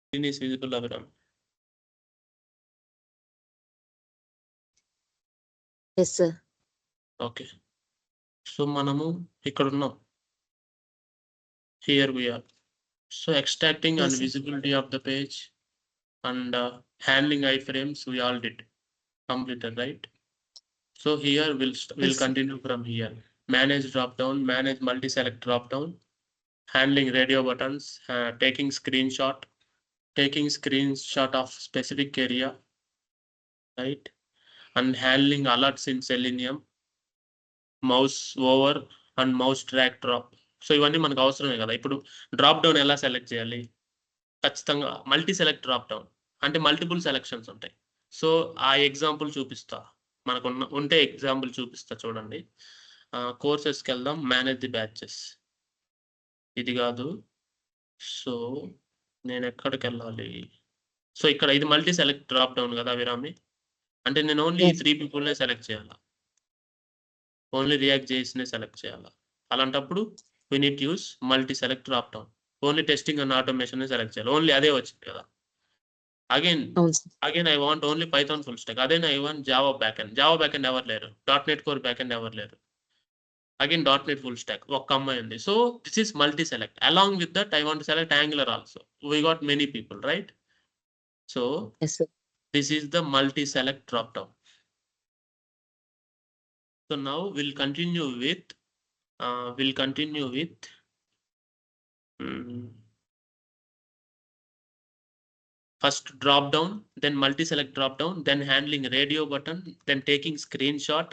screen is visible, Abhiram. Yes, sir. Okay. So మనము ఇక్కడ ఉన్నాం. Here we are. So extracting Yes, and sir. visibility of the page and handling iframes we all did. Completed, right? So here we'll Yes, sir. continue from here. Manage drop down, manage multi-select drop down, handling radio buttons, taking screenshot of specific area, right? And handling alerts in Selenium, mouse over and mouse drag drop. So ఇవన్నీ మనకు అవసరమే కదా. ఇప్పుడు drop down ఎలా select చేయాలి? ఖచ్చితంగా multi select drop down అంటే multiple selections ఉంటాయి. సో ఆ ఎగ్జాంపుల్ చూపిస్తా, మనకు ఉంటే ఎగ్జాంపుల్ చూపిస్తా చూడండి. కోర్సెస్కి వెళ్దాం. మేనేజ్ ది బ్యాచెస్ ఇది కాదు. సో నేను ఎక్కడికి వెళ్ళాలి? సో ఇక్కడ ఇది మల్టీ సెలెక్ట్ డ్రాప్ డౌన్ కదా విరామి, అంటే నేను ఓన్లీ Yes. 3 పీపుల్నే సెలెక్ట్ చేయాలా, ఓన్లీ రియాక్ట్ చేసినే సెలెక్ట్ చేయాలా. అలాంటప్పుడు we need use multi select drop down. Only testing and automation select చేయాలి. ఓన్లీ అదే వచ్చింది కదా. అగైన్ అవును sir. I want only python full stack. అదే I want java backend. Java backend ఎవరు లేరు. .NET కోర్ బ్యాకెండ్ ఎవరు లేరు. అగైన్ .NET full stack ఒక్క అమ్మాయి ఉంది. So this is multi select. Along with that I want select angular also. We got many people, right? So Yes, sir. This is the multi select drop down. So now will continue with first drop down, then multi-select drop down, then handling radio button, then taking screenshot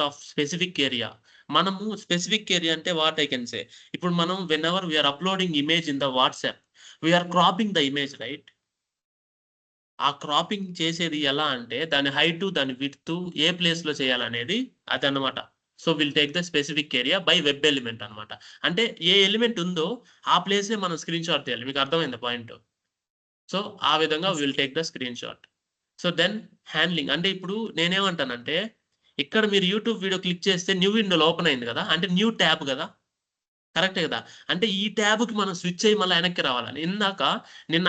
of specific area. మనము specific area అంటే what I can say, ఇప్పుడు మనం whenever we are uploading image in the WhatsApp, we are cropping the image, right? ఆ cropping చేసేది ఎలా అంటే దాని height దాని విడ్త్ ఏ ప్లేస్ లో చేయాలనేది అదనమాట. So will take the specific area by web element అనమాట. అంటే ఏ ఎలిమెంట్ ఉందో ఆ ప్లేసే మనం స్క్రీన్ షాట్ తీయాలి. మీకు అర్థమైంది పాయింట్? సో ఆ విధంగా will take the screenshot. So then handling అంటే ఇప్పుడు నేనేమంటానంటే, ఇక్కడ మీరు యూట్యూబ్ వీడియో క్లిక్ చేస్తే న్యూ విండోలో ఓపెన్ అయింది కదా, అంటే న్యూ ట్యాబ్ కదా, కరెక్టే కదా. అంటే ఈ ట్యాబ్కి మనం స్విచ్ అయ్యి మళ్ళీ వెనక్కి రావాలని. ఇందాక నిన్న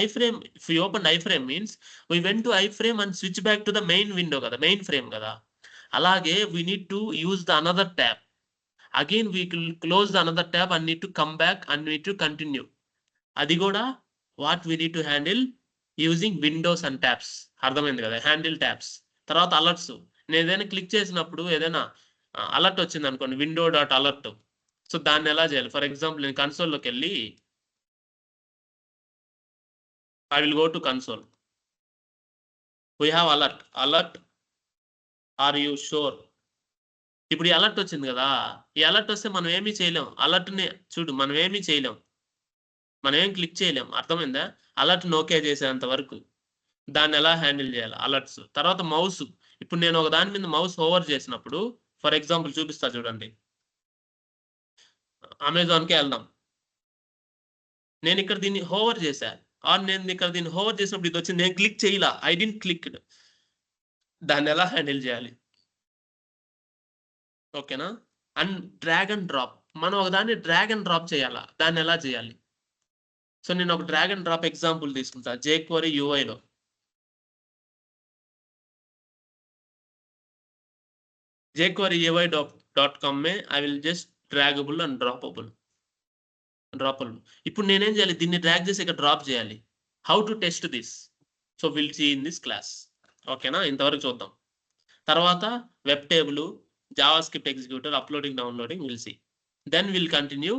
iframe if you open iframe means we went to iframe and switch back to the main window కదా, మెయిన్ ఫ్రేమ్ కదా. అలాగే we need to use the another tab. Again we close the another tab and need to come back and need to continue. అది కూడా what we need to handle using windows and tabs. అర్థమైంది కదా, handle tabs. తర్వాత alerts, నేను ఏదైనా click చేసినప్పుడు ఏదైనా alert వచ్చింది అనుకోండి, విండో డాట్ అలర్ట్. సో దాన్ని ఎలా చేయాలి? ఫర్ ఎగ్జాంపుల్ నేను కన్సోల్లోకి వెళ్ళి I will go to console. We have alert are you sure. ఇప్పుడు ఈ అలర్ట్ వచ్చింది కదా, ఈ అలర్ట్ వస్తే మనం ఏమీ చేయలేం. అలర్ట్ని చూడు, మనం ఏమీ చేయలేం, మనం ఏం క్లిక్ చేయలేం. అర్థమైందా? అలర్ట్ నోకే చేసేంత వరకు. దాన్ని ఎలా హ్యాండిల్ చేయాలి అలర్ట్స్. తర్వాత మౌస్, ఇప్పుడు నేను ఒక దాని మీద మౌస్ ఓవర్ చేసినప్పుడు, ఫర్ ఎగ్జాంపుల్ చూపిస్తా చూడండి. అమెజాన్కి వెళ్దాం. నేను ఇక్కడ దీన్ని హోవర్ చేశా, నేను ఇక్కడ దీన్ని హోవర్ చేసినప్పుడు ఇది వచ్చింది, నేను క్లిక్ చేయలా, ఐ డింట్ క్లిక్. దాన్ని ఎలా హ్యాండిల్ చేయాలి? ఓకేనా? అండ్ డ్రాగ్ అండ్ డ్రాప్, మనం ఒక దాన్ని డ్రాగ్ అండ్ డ్రాప్ చేయాలా, దాన్ని ఎలా చేయాలి? సో నేను ఒక డ్రాగ్ అండ్ డ్రాప్ ఎగ్జాంపుల్ తీసుకుంటా jQuery UI-లో. jQuery UI.com में I will just draggable and droppable. ఇప్పుడు నేనేం చేయాలి? దీన్ని డ్రాగ్ చేసి ఇక్కడ డ్రాప్ చేయాలి. How to test this? So will see in this class. ఓకేనా? ఇంతవరకు చూద్దాం. తర్వాత web table, JavaScript executor, uploading downloading will see. Then will continue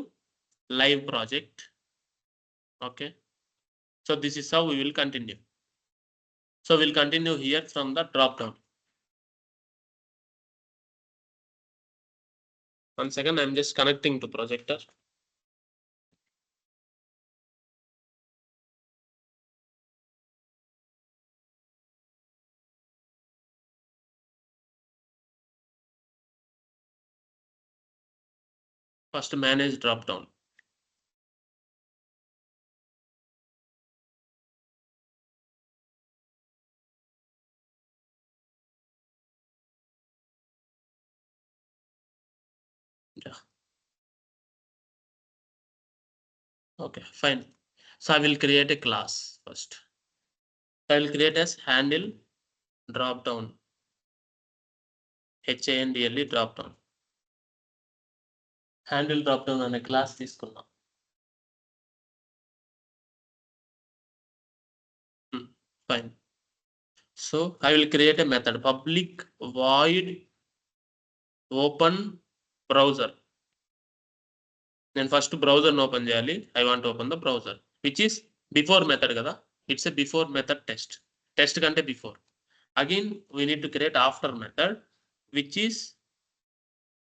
live project. Okay, so this is how we will continue. So we'll continue here from the drop down. One second, I'm just connecting to projector. First manage drop down. Yeah. Okay, fine. So I will create a class first. I will create as handle drop down, handle drop down. Handle drop down అనే class తీసుకున్నాం. Fine. So I will create a method public void open browser. నేను first browser open చేయాలి. I want to open the browser, which is before method కదా. It's a before method test కంటే before. Again we need to create after method, which is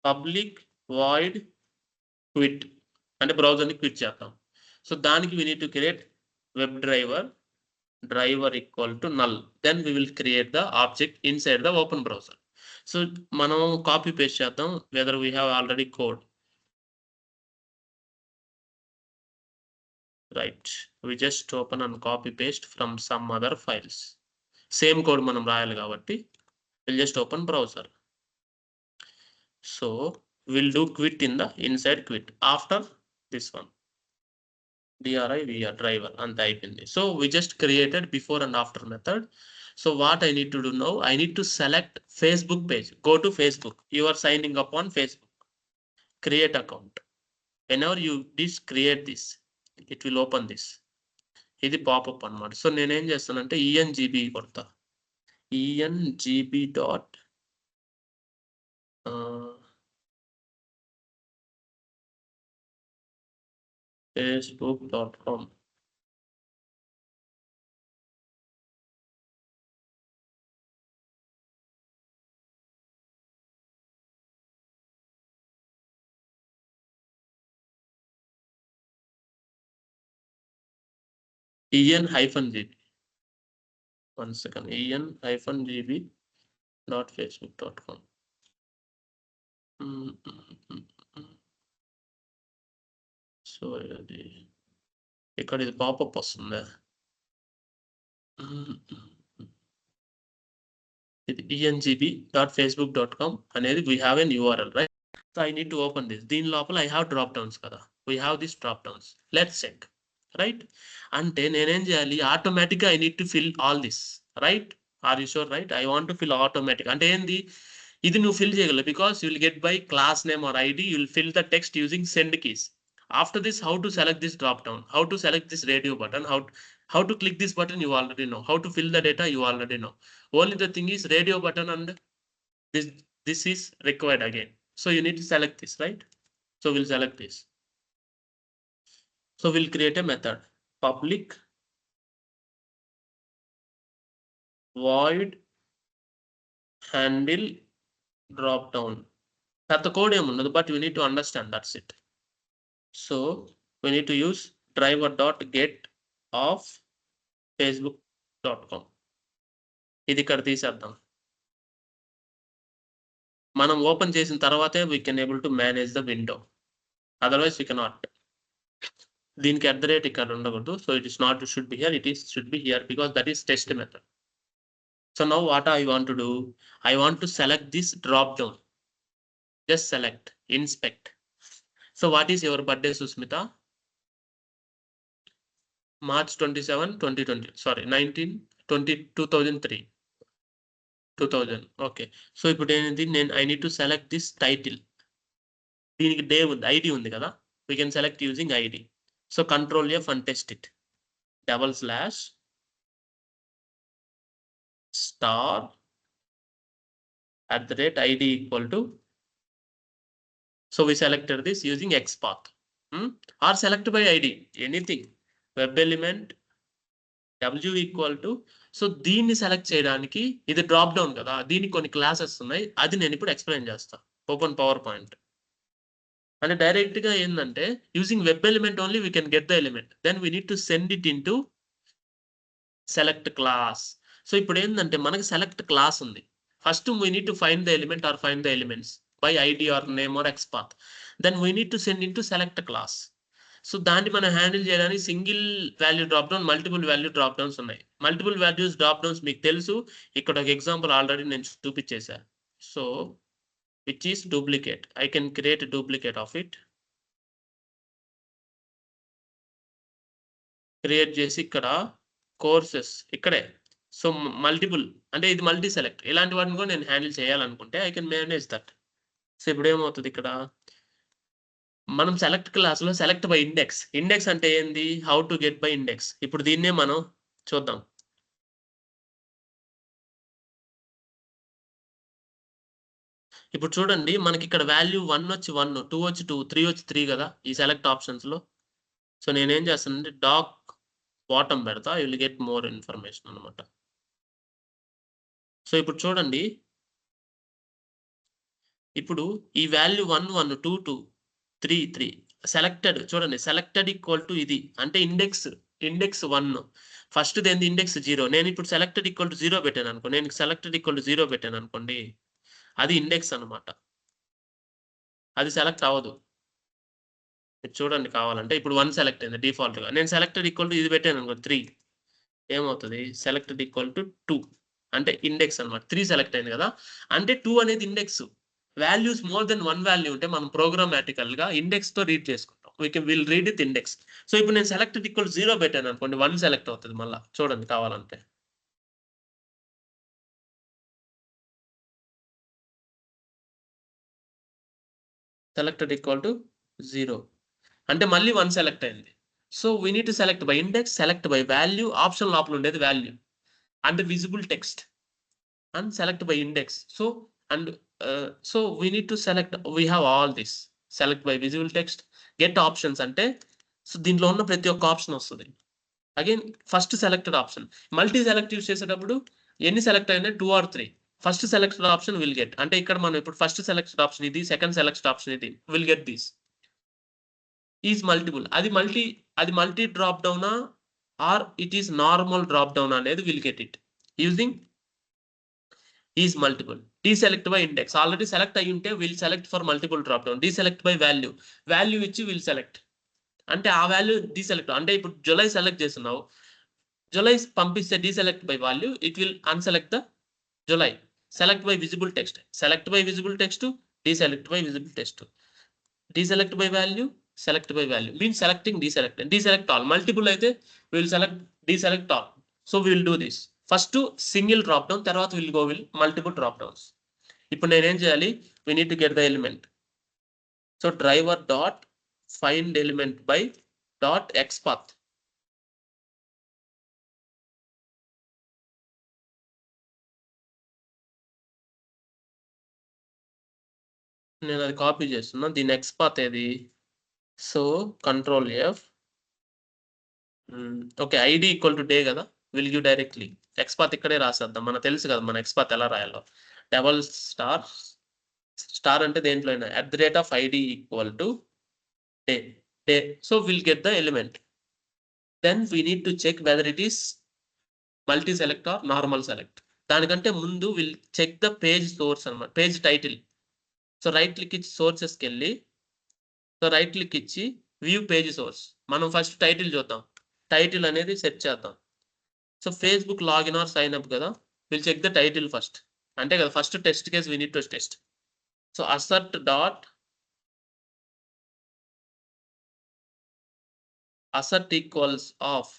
public void quit, అంటే browser ని quit చేద్దాం. So దానికి we need to create web driver equal to null. Then we will create the object inside the open browser. So మనం copy paste చేద్దాం, whether we have already code. Right, we just open and copy paste from some other files. Same code మనం రాయాలి కాబట్టి we'll just open browser. So we'll do quit in the inside quit after this one driver and type in this. So we just created before and after method. So what I need to do now, I need to select Facebook page. Go to Facebook. You are signing up on Facebook. Create account. Whenever you create this, it will open this. ఇది popup అన్నమాట. So నేనేం చేస్తానంటే ENGB కొడతా. ENGB dot facebook.com. EN-GB. One second. EN-GB dot facebook.com. So అది ఇక్కడ ఇది popup వస్తుంది. ఇది ENGB.facebook.com అనేది we have an URL, right? So I need to open this. దీని లోపల I have drop downs కదా. We have these drop downs. Let's check. Right? అంటే నేనేం చేయాలి, ఆటోమేటిక్గా I need to fill all this. Right? Are you sure? Right? I want to fill automatic. అంటే ఏంది, ఇది నువ్వు fill చేయగలవు because you will get by class name or ID. You will fill the text using send keys. After this, how to select this drop down, how to select this radio button, how to click this button, you already know. How to fill the data, you already know. Only the thing is radio button and this is required again. So you need to select this, right? So we'll select this. So we'll create a method public void handle drop down. That's the code ఏమున్నది, but you need to understand, that's it. So we need to use driver.get of facebook.com. ఇది ఇక్కడ తీసేద్దాం. మనం open చేసిన తర్వాతే we can able to manage the window, otherwise we cannot. దీనికి @ ఇక్కడ ఉండకూడదు. So it is not should be here, it is should be here because that is test method. So now what I want to do, I want to select this drop down. Just select inspect. So what is your birthday, Susmita? March 27, 2020. Sorry, 2003. 2000. Okay. So ఇప్పుడు ఏంటి, I need to select this title. దీనికి day ఉంది, ID ఉంది కదా. We can select using ID. So Control F and test it. /* ID equal to. So we selected this using XPath. Or select by ID, anything. Web element W equal to. So దీన్ని select చేయడానికి ఇది drop down కదా, దీనికి కొన్ని classes ఉన్నాయి, అది నేను ఇప్పుడు ఎక్స్ప్లెయిన్ చేస్తా. ఓపెన్ పవర్ పాయింట్ అంటే డైరెక్ట్ గా ఏంటంటే using web element only we can get the element, then we need to send it in to select class. So ఇప్పుడు ఏంటంటే మనకి సెలెక్ట్ క్లాస్ ఉంది. First we need to find the element or find the elements by ID or name or XPath, then we need to send in to select class. So దాన్ని మనం handle చేయడానికి single value drop down, multiple value drop downs ఉన్నాయి. Multiple values drop downs మీకు తెలుసు, ఇక్కడ ఒక example already నేను చూపించేసా. So which is duplicate, I can create a duplicate of it. Create చేసి ఇక్కడ కోర్సెస్ ఇక్కడే. సో మల్టిపుల్ అంటే ఇది మల్టీ సెలెక్ట్ ఇలాంటి వాటిని కూడా నేను హ్యాండిల్ చేయాలనుకుంటే I can manage that. So ఇప్పుడు ఏమవుతుంది ఇక్కడ మనం సెలెక్ట్ క్లాస్లో సెలెక్ట్ బై ఇండెక్స్. ఇండెక్స్ అంటే ఏంది? How to get by index. ఇప్పుడు దీన్నే మనం చూద్దాం. ఇప్పుడు చూడండి మనకి ఇక్కడ వాల్యూ 1 వచ్చి 1, 2 వచ్చి 2, 3 వచ్చి 3 కదా ఈ సెలెక్ట్ ఆప్షన్స్లో. సో నేనేం చేస్తానంటే డాక్ బాటమ్ పెడతా, you will get more information అనమాట. సో ఇప్పుడు చూడండి ఇప్పుడు ఈ వాల్యూ 1 1 2 2 3 3 సెలెక్టెడ్ చూడండి సెలెక్టెడ్ ఈక్వల్ టు ఇది అంటే ఇండెక్స్ 1 ఫస్ట్ దేని ఇండెక్స్ 0. నేను ఇప్పుడు సెలెక్టెడ్ ఈక్వల్ టు 0 పెట్టాను అనుకో, నేను సెలెక్టెడ్ ఈక్వల్ టు 0 పెట్టాను అనుకోండి, అది ఇండెక్స్ అనమాట, అది సెలెక్ట్ అవ్వదు. మీరు చూడండి కావాలంటే ఇప్పుడు 1 సెలెక్ట్ అయింది డిఫాల్ట్ గా. నేను సెలెక్టెడ్ ఈక్వల్ టు ఇది పెట్టాను అనుకో 3, ఏమవుతుంది సెలెక్టెడ్ ఈక్వల్ టు 2 అంటే ఇండెక్స్ అనమాట. 3 సెలెక్ట్ అయింది కదా అంటే 2 అనేది index. Values more than 1 value ఉంటే మనం ప్రోగ్రామాటికల్ గా ఇండెక్స్ తో రీడ్ చేసుకుంటాం. Will read with index. So ఇప్పుడు నేను సెలెక్టెడ్ ఈక్వల్ 0 పెట్టాను అనుకోండి 1 సెలెక్ట్ అవుతుంది మళ్ళీ. చూడండి కావాలంటే సెలెక్టెడ్ ఈక్వల్ టు 0 అంటే మళ్ళీ 1 సెలెక్ట్ అయింది. So we need to select by index, select by value, option లోపల ఉండేది value and visible text and select by index. So and so we need to select, we have all this select by visible text, get options అంటే so దీంట్లో ఉన్న ప్రతి ఒక్క option వస్తుంది. Again first selected option multi select use చేసేటప్పుడు ఎన్ని select అయినా 2 or 3 first selected option will get. అంటే ఇక్కడ మనం ఇప్పుడు ఫస్ట్ సెలెక్టెడ్ ఆప్షన్ ఇది, సెకండ్ సెలెక్టెడ్ ఆప్షన్ ఇది, will get this is multiple. అది మల్టీ డ్రాప్ డౌనా or it is normal drop down అనేది will get it using is multiple. Deselect by index already select అయ్యి ఉంటే will select for multiple drop down. Deselect by value ఇచ్చి will select అంటే ఆ value deselect. అంటే ఇప్పుడు July select చేస్తున్నావు, July పంపిస్తే deselect by value, it will unselect the July. Select by visible text, select by visible text, deselect by visible text, deselect by value, select by value means selecting deselect all. Multiple అయితే will select deselect all. So will do this. First single drop down, తర్వాత will multiple drop downs. ఇప్పుడు నేనేం చేయాలి, we need to get the element. So driver dot find element by dot XPath. నేను అది copy చేస్తున్నా, దీని XPath ఏది, so control F. Okay ID equal to day కదా, విల్ గివ్ డైరెక్ట్లీ ఎక్స్పాత్ ఇక్కడే రాసేద్దాం. మనకు తెలుసు కదా మన ఎక్స్పాత్ ఎలా రాయాలో. డబల్ స్టార్ అంటే దేంట్లో అయినా @ID equal to day. So will get the element. Then we need to check whether it is multi select or normal select. దానికంటే ముందు will check the page source అనమాట, page title. So right click ఇచ్చి సోర్సెస్కి వెళ్ళి, so right click ఇచ్చి view page source. మనం first title చూద్దాం, title అనేది సెట్ చేద్దాం. So Facebook login or sign up కదా, will check the title first అంటే కదా first test case we need to test. So assert equals of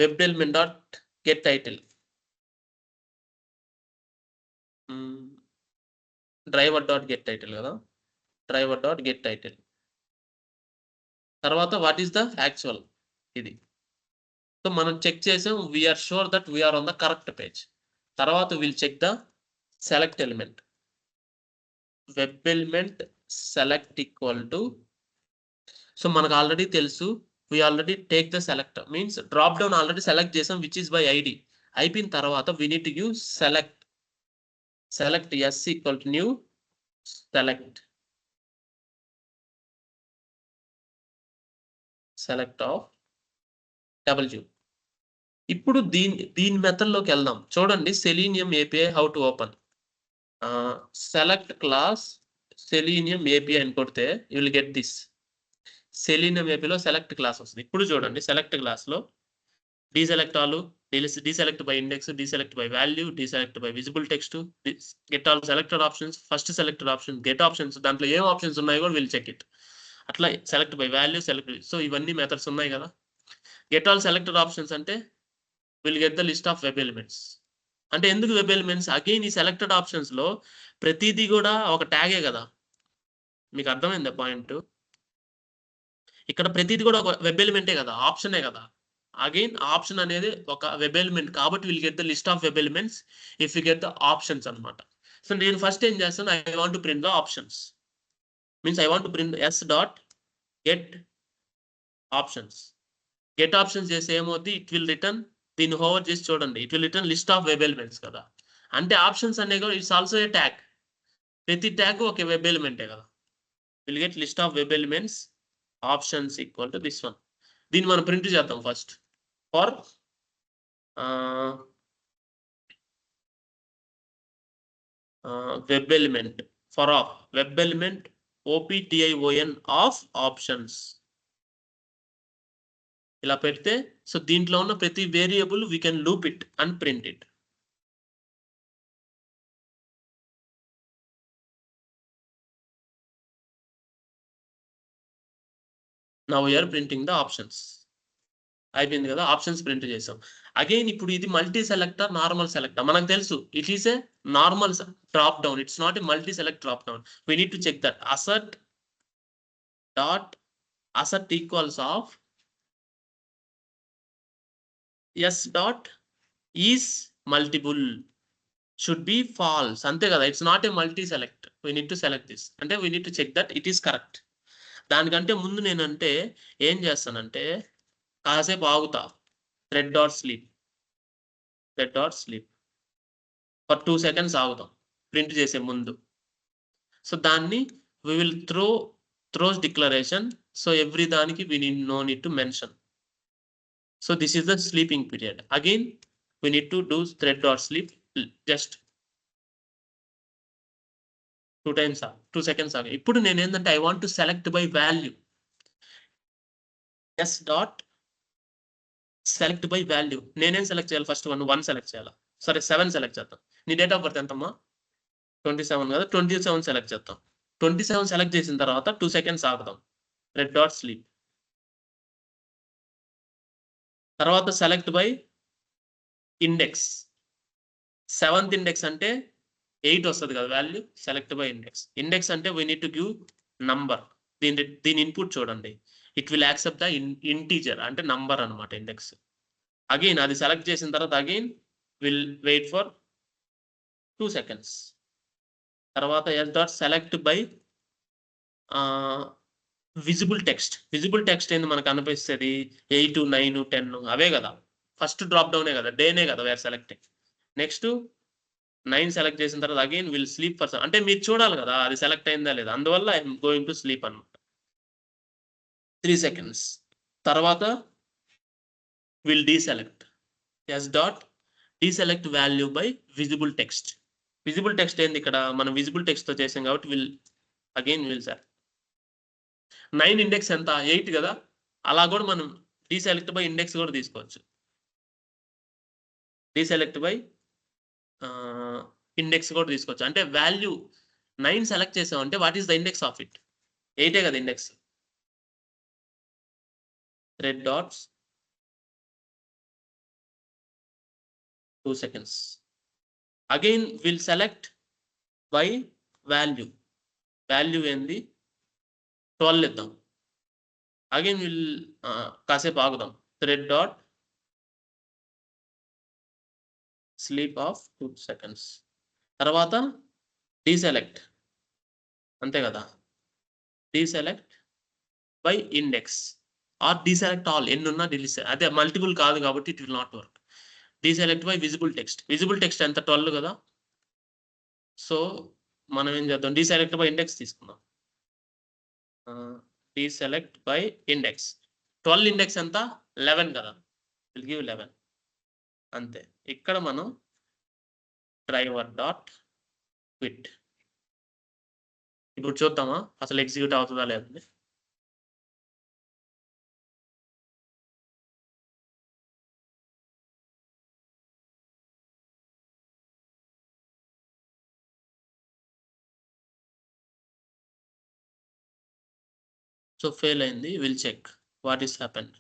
web element dot get title, driver dot get title కదా, driver dot get title. తర్వాత what is the actual ఇది. So మనం check చేసాం, we are sure that we are on the correct page. తర్వాత will check the select element, web element select equal to. So మనకు already తెలుసు, we already take the selector means drop down already select చేసాం which is by ID. అయిపోయిన తర్వాత we need to use select s equal to new select of W. ఇప్పుడు దీని method లోకి వెళ్దాం. చూడండి selenium API how to open. Select class selenium API అని కొడితే you will get this. Selenium API లో సెలెక్ట్ క్లాస్ వస్తుంది. ఇప్పుడు చూడండి సెలెక్ట్ క్లాస్ లో deselect all, deselect by index, deselect by value, deselect by visible text, get all selected options, first selected option, get options, దాంట్లో ఏం options ఉన్నాయో కూడా will check it. అట్లా select by value, select. So ఇవన్నీ methods ఉన్నాయి కదా. Get all selected options అంటే will get the list of web elements. అంటే ఎందుకు వెబ్ ఎలిమెంట్స్? అగైన్ ఈ సెలెక్టెడ్ ఆప్షన్స్ లో ప్రతిదీ కూడా ఒక ట్యాగే కదా. మీకు అర్థమైందా పాయింట్? ఇక్కడ ప్రతిదీ కూడా ఒక వెబ్ ఎలిమెంటే కదా, ఆప్షనే కదా. అగైన్ ఆప్షన్ అనేది ఒక వెబ్ ఎలిమెంట్ కాబట్టి will get the list of web elements if you get the options అనమాట. సో నేను ఫస్ట్ ఏం చేస్తాను, I want to print the options. Means I want to print S dot get options. Get options చేస్తే ఏమవుతుంది, it will return, దీన్ని hover చేసి చూడండి, it will return list of web elements కదా. అంటే ఆప్షన్స్ అనే కూడా ఇట్స్ ఆల్సో ఏ ట్యాగ్. ప్రతి ట్యాగ్ ఒక వెబ్ ఎలిమెంటే కదా. Will get list of web elements options equal to this one. దీన్ని మనం ప్రింట్ చేద్దాం first. For web element, for of web element OPTION of options ఇలా పెడితే, సో దీంట్లో ఉన్న ప్రతి variable we can loop it and print it. Now we are printing the options. అయిపోయింది కదా, ఆప్షన్స్ ప్రింట్ చేసాం. అగైన్ ఇప్పుడు ఇది మల్టీ సెలెక్టర్, నార్మల్ సెలెక్టర్ మనకు తెలుసు. It is a normal drop down, it's not a multi select drop down. We need to check that assert dot assert equals of S dot is multiple should be false, అంతే కదా. It's not a multi select, we need to select this. అంటే we need to check that it is correct. దానికంటే ముందు నేనంటే ఏం చేస్తానంటే కాసేపు ఆగుతా, thread dot sleep for 2 seconds ఆగుతాం ప్రింట్ చేసే ముందు. సో దాన్ని we will throws declaration. So every దానికి we no need to mention. So this is the sleeping period. Again we need to do thread dot sleep just 2 seconds ఆగా. ఇప్పుడు నేను ఏంటంటే I want to select by value. S dot select by value. నేనేం select చేయాలి first? 1 select చేయాలి. సరే 7 select చేద్దాం. నీ date of birth ఎంతమ్మా? 27 కదా, 27 సెలెక్ట్ చేద్దాం. 27 సెలెక్ట్ చేసిన తర్వాత 2 seconds ఆగుదాం, రెడ్ డాట్ స్లీప్. తర్వాత select by index. 7th index అంటే 8 వస్తుంది కదా value. Select by index. Index అంటే we need to give number. దీని ఇన్పుట్ చూడండి, it will accept the integer అంటే నంబర్ అనమాట ఇండెక్స్. అగైన్ అది సెలెక్ట్ చేసిన తర్వాత again will wait for 2 seconds. తర్వాత s dot select by visible text. Visible text ఏంది మనకు అనిపిస్తుంది? 8, 9, 10 అవే కదా. ఫస్ట్ డ్రాప్ డౌనే కదా, డేనే కదా వేర్ సెలెక్టింగ్. నెక్స్ట్ 9 సెలెక్ట్ చేసిన తర్వాత అగైన్ విల్ స్లీప్ ఫర్, అంటే మీరు చూడాలి కదా అది సెలెక్ట్ అయిందా లేదా, అందువల్ల ఐఎమ్ గోయింగ్ టు స్లీప్ అనమాట. 3 seconds. తర్వాత will deselect. S dot deselect value by visible text. Visible text ఏంది ఇక్కడ? మనం విజిబుల్ టెక్స్ట్ తో చేసాం కాబట్టి విల్ సార్ 9 ఇండెక్స్ ఎంత? 8 కదా. అలా కూడా మనం డీసెలెక్ట్ బై ఇండెక్స్ కూడా తీసుకోవచ్చు. డీసెలెక్ట్ బై ఇండెక్స్ కూడా తీసుకోవచ్చు. అంటే వాల్యూ 9 సెలెక్ట్ చేసాం అంటే what is the index of it? 8 కదా index. Thread dots 2 seconds. Again will select by value. Value ఏంది? 12 ఇద్దాం. అగైన్ విల్ కాసేపు ఆగుదాం. Thread dot sleep of 2 seconds. తర్వాత డీసెలెక్ట్, అంతే కదా. Deselect by index or deselect all, ఎన్నున్నా డిలీట్. అదే మల్టిపుల్ కాదు కాబట్టి it will not work. Deselect by visible text. Visible text ఎంత? 12 కదా. సో మనం ఏం చేద్దాం, డీసెలెక్ట్ బై ఇండెక్స్ తీసుకుందాం. Deselect by index. 12 ఇండెక్స్ ఎంత? 11 కదా. విల్ గివ్ 11 అంతే. ఇక్కడ మనం డ్రైవర్ డాట్ క్విట్. ఇప్పుడు చూద్దామా అసలు ఎగ్జిక్యూట్ అవుతుందా లేదండి. సో ఫెయిల్ అయింది. Will check what is happened.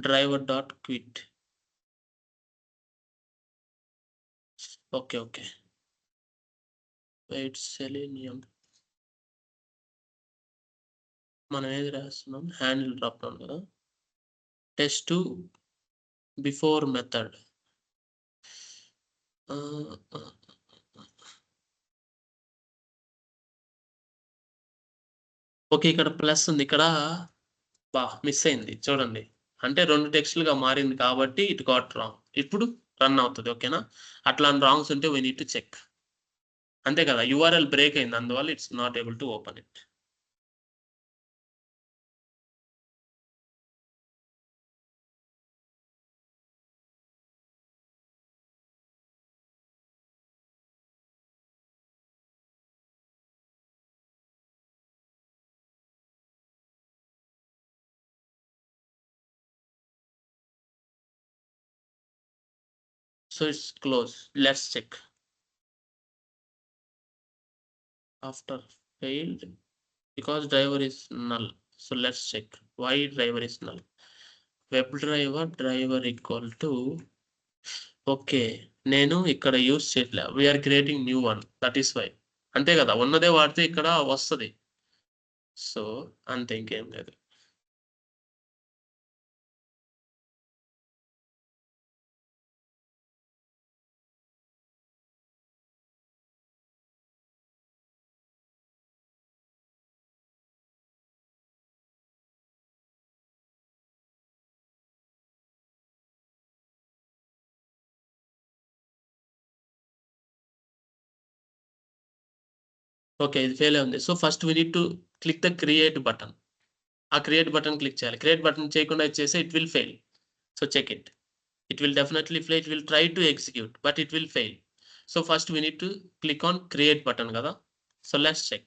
driver dot quit. Okay. Wait, selenium. మనం ఏది రాస్తున్నాం? హ్యాండిల్ డ్రాప్ డౌన్ కదా. Test before method. ఓకే, ఇక్కడ ప్లస్ ఉంది, ఇక్కడ మిస్ అయింది చూడండి. అంటే 2 టెక్స్ట్లుగా మారింది కాబట్టి ఇట్ గాట్ రాంగ్. ఇప్పుడు రన్ అవుతుంది. ఓకేనా? అట్లా రాంగ్స్ ఉంటే వీ నీడ్ టు చెక్. అంతే కదా, యూఆర్ఎల్ బ్రేక్ అయింది, అందువల్ల it's not able to open it. So it's closed. Let's check. After failed, because driver is null. So let's check why driver is null. Web driver equal to, okay, నేను ఇక్కడ use చేయట్లే, we are creating new one, that is why. అంతే కదా, ఉన్నదే వాడితే ఇక్కడ వస్తుంది. So అంతే, ఇంకేం లేదు. ఓకే, ఇది ఫెయిల్ ఉంది. So first we need to click the create button. ఆ క్రియేట్ బటన్ క్లిక్ చేయాలి. క్రియేట్ బటన్ చేయకుండా ఇచ్చేస్తే it will fail. So check it. It will definitely fail. It will try to execute, but it will fail. So first we need to click on create button kada. So let's check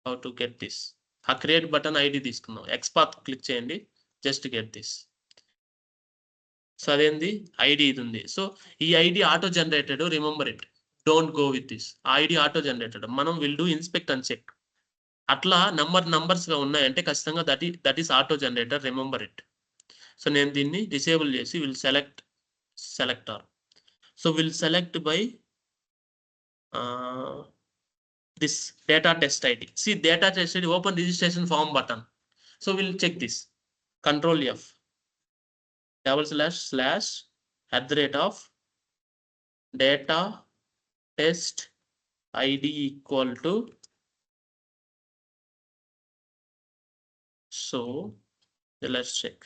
how to get this. A create button ID తీసుకుందాం. XPath click చేయండి just to get this. So అదేంది ID ఇది ఉంది. So ఈ ID auto generated, remember it. Don't go with this. ID auto generated. మనం will do inspect and check. అట్లా numbers గా ఉన్నాయంటే ఖచ్చితంగా that is auto generator, remember it. So నేను దీన్ని డిసేబుల్ చేసి will select selector. So will select by this data test ID. See, data test ID, open registration form button. So we'll check this. Control F // data test ID equal to, so let's check.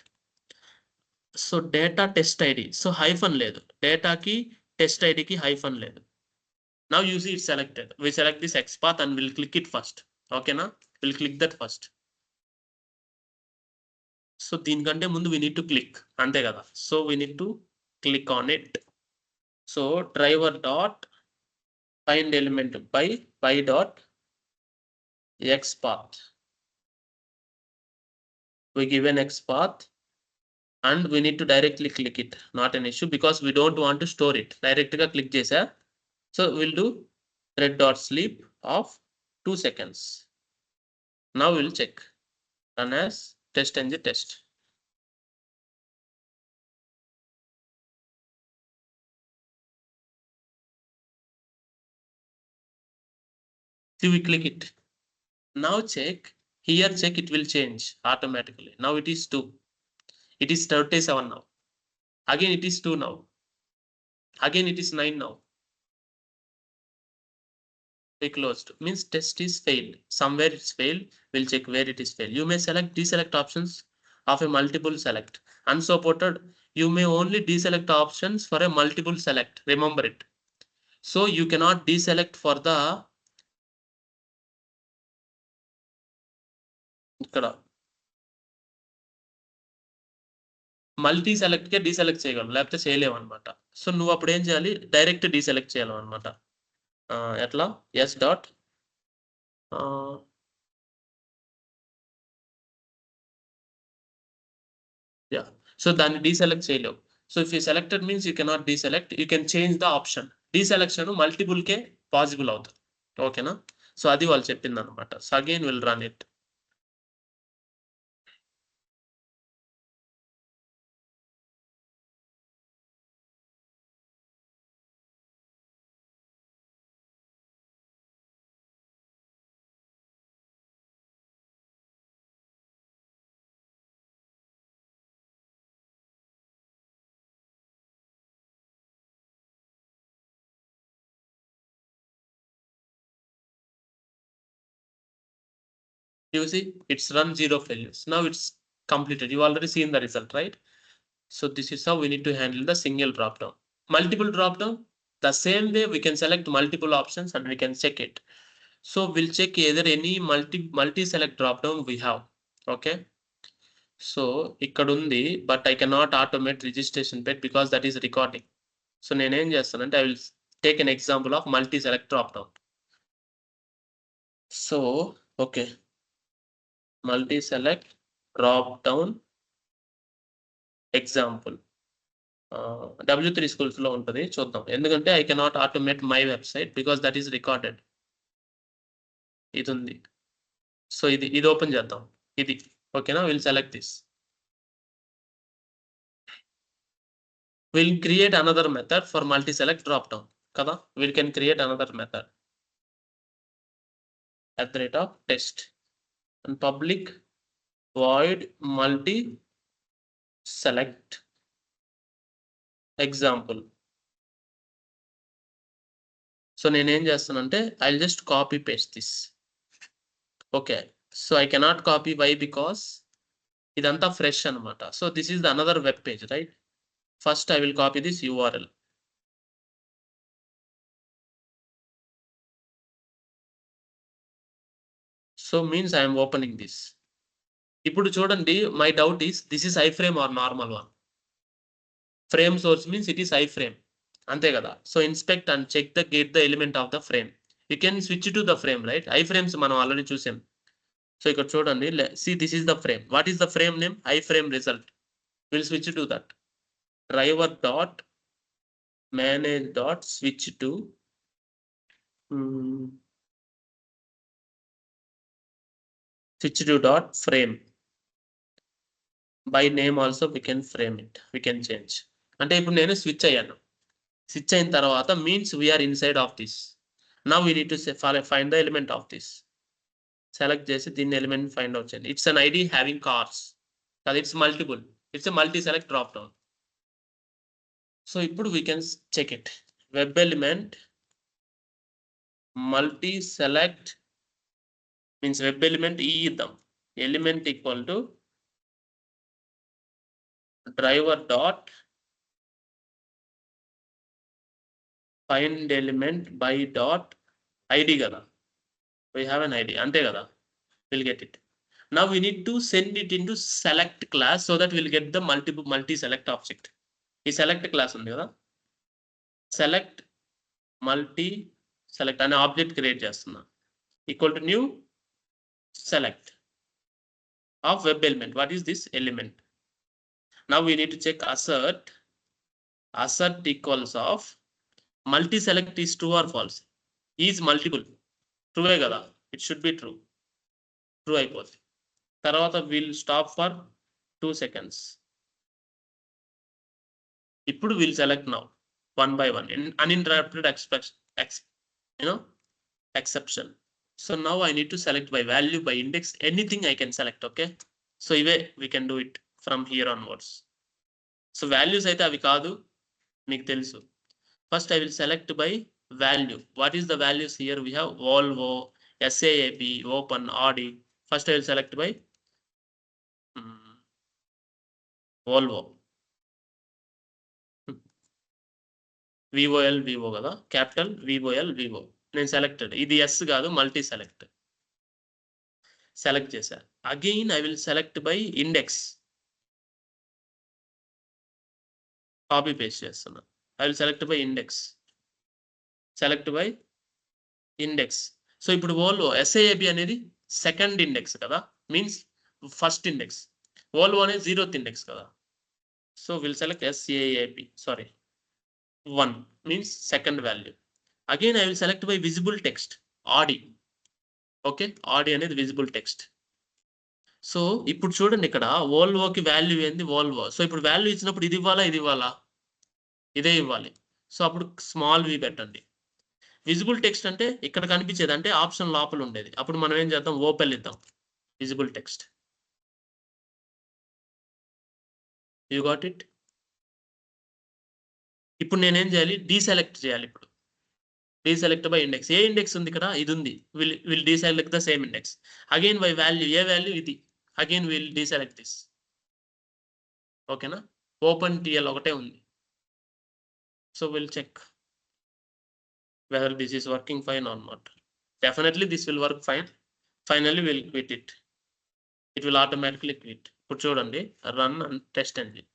So data test ID, so hyphen లేదు, data ki test ID ki hyphen లేదు. Now you see it's selected. We select this XPath and we'll click it first. Okay na? We'll click that first. So దీనికంటే ముందు we need to click. అంతే కదా. So we need to click on it. So driver dot find element by dot XPath. We give an XPath and we need to directly click it. Not an issue because we don't want to store it. Direct గా click చేసా. So we'll do thread dot sleep of 2 seconds. Now we'll check. Run as test-ng test. See, we click it. Now check. Here check, it will change automatically. Now it is 2. It is 37 now. Again it is 2 now. Again it is 9 now. We closed. Means test is failed. Somewhere it's failed. We'll check where it is failed. You may select deselect options of a multiple select. Unsupported, you may only deselect options for a multiple select. Remember it. So you cannot deselect for the ఇక్కడ multi select కే deselect చేయగలం, లేకపోతే చేయలేము అనమాట. So నువ్వు అప్పుడు ఏం చేయాలి, direct deselect చేయాలన్నమాట. ఎట్లా ఎస్ డాట్ యా. సో దాన్ని డీసెలెక్ట్ చేయలేవు. So if you selected means you cannot deselect, you can change the option. Deselection multiple కే పాసిబుల్ అవుతుంది. ఓకేనా? సో అది వాళ్ళు చెప్పింది అనమాట. So again will run it. You see, it's run 0 failures. Now it's completed. You already seen the result, right? So this is how we need to handle the single drop down. Multiple drop down, the same way we can select multiple options and we can check it. So we'll check either any multi select drop down we have. Okay. So ఇక్కడ ఉంది, but I cannot automate registration page because that is recording. So నేనేం చేస్తానంటే I will take an example of multi select drop down. So okay, multi select drop down example. W3 schools లో ఉంటుంది, చూద్దాం. ఎందుకంటే I cannot automate my website because that is recorded. ఇది ఉంది. So ఇది open చేద్దాం. ఇది ఓకేనా? Will select this. We'll create another method for multi-select drop-down. Kada? We can create another method. @test and public void multi-select example. So నేనేం చేస్తానంటే I'll just copy paste this. Okay. So I cannot copy. Why? Because ఇదంతా fresh అన్నమాట. So this is the another web page, right? First I will copy this URL. So means I am opening this. ఇప్పుడు చూడండి, my doubt is this is iframe or normal one. Frame source means it is iframe. అంతే కదా? So inspect and check the get the element of the frame. You can switch to the frame, right? Iframes మనం already చూసాం. So ఇక్కడ చూడండి, see this is the frame. What is the frame name? Iframe result. We'll switch to that. Driver dot manage dot switch to dot frame. By name also we can frame it. We can change. అంటే ఇప్పుడు నేను switch అయ్యాను. Switch అయిన తర్వాత means we are inside of this. Now we need to say find the element of this. Select చేసి దీన్ని element find out చేయండి. It's an ID having cars. Because it's multiple. It's a multi-select drop down. So ఇప్పుడు we can check it. Web element multi-select means web element E ఇద్దాం. Element equal to driver dot find element by dot ID కదా. We have an ID. అంతే కదా? We'll get it. Now we need to send it into select class so that we'll get the multi-select object. ఈ select class ఉంది కదా, select multi-select అనే object create చేస్తున్నా. Equal to new select of web element. What is this element? Now we need to check assert equals of multi-select is true or false. Is multiple. True కదా? It should be true. True అయిపోతుంది. తర్వాత we'll stop for 2 seconds. ఇప్పుడు we'll select now one by one in uninterrupted exception. So now I need to select by value, by index, anything I can select. Okay. So ఇవే we can do it from here onwards. So values అయితే అవి కాదు, మీకు తెలుసు. First I will select by value. What is the values here? We have Volvo, SAAB, Open, Audi. First I will select by Volvo. VOL, Vivo కదా, capital VOL, Vivo. నేను selected. ఇది s కాదు, multi select. Select చేశా. Again I will select by index. Copy paste చేస్తున్నా. I will select by index. Select by index. So ఇప్పుడు Volvo SAAB అనేది second index కదా, means first index. Volvo అనేది 0th index కదా. So will select SAAB. Sorry, 1 means second value. Again I will select by visible text, Audi. Okay, Audi అనేది visible text. So ఇప్పుడు చూడండి, ఇక్కడ వోల్వోకి value ఏంది? Volvo. So ఇప్పుడు value ఇచ్చినప్పుడు ఇది ఇవ్వాలా, ఇది ఇవ్వాలా? ఇదే ఇవ్వాలి. సో అప్పుడు స్మాల్ వి పెట్టండి. విజిబుల్ టెక్స్ట్ అంటే ఇక్కడ కనిపించేది, అంటే ఆప్షన్ లోపల ఉండేది. అప్పుడు మనం ఏం చేద్దాం? ఓపెన్ ఇద్దాం visible text. You got it? ఇప్పుడు నేనేం చేయాలి? డీసెలెక్ట్ చేయాలి. ఇప్పుడు డీసెలెక్ట్ బై ఇండెక్స్. ఏ ఇండెక్స్ ఉంది ఇక్కడ? ఇది ఉంది. Will deselect the same index. Again by value, ఏ వాల్యూ? ఇది. Again will deselect this. ఓకేనా? ఓపెన్ టిఎల్ ఒకటే ఉంది. So will check whether this is working fine or not. Definitely this will work fine. Finally we'll quit it. It will automatically quit. ఇప్పుడు చూడండి, run and test engine.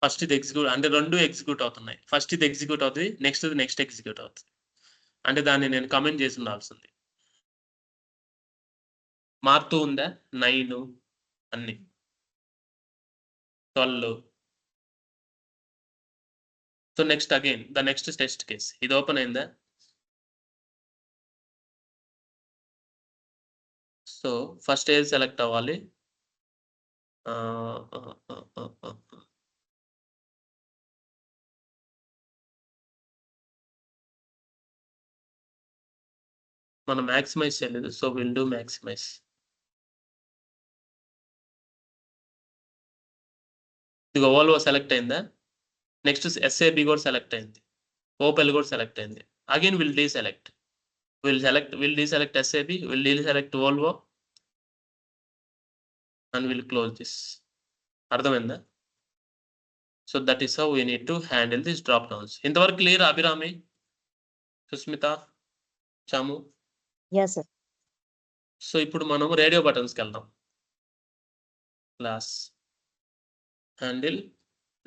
First ఇది execute, అంటే రెండు execute అవుతున్నాయి. First ఇది execute అవుతుంది, next execute అవుతుంది. అంటే దాన్ని నేను కమెంట్ చేసి ఉండాల్సింది. మారుతూ ఉందా? 9 అన్ని 12. So next again the next test case. ఇది ఓపెన్ అయిందా? సో ఫస్ట్ ఏది సెలెక్ట్ అవ్వాలి? మనం మ్యాక్సిమైజ్ చేయలేదు, సో విల్ డూ మ్యాక్సిమైజ్. ఇదిగో ఓల్వో సెలెక్ట్ అయిందా? నెక్స్ట్ ఎస్ఏబి కూడా సెలెక్ట్ అయింది, ఓపెల్ కూడా సెలెక్ట్ అయింది. Again will deselect, will deselect SAB, will deselect Volvo and will close this. అర్థమైందా? So that is how we need to handle this drop downs. ఇంతవరకు clear Abhirami, Susmitha, చాము? Yes, sir. So ఇప్పుడు మనం radio బటన్స్కి వెళ్దాం. Class handle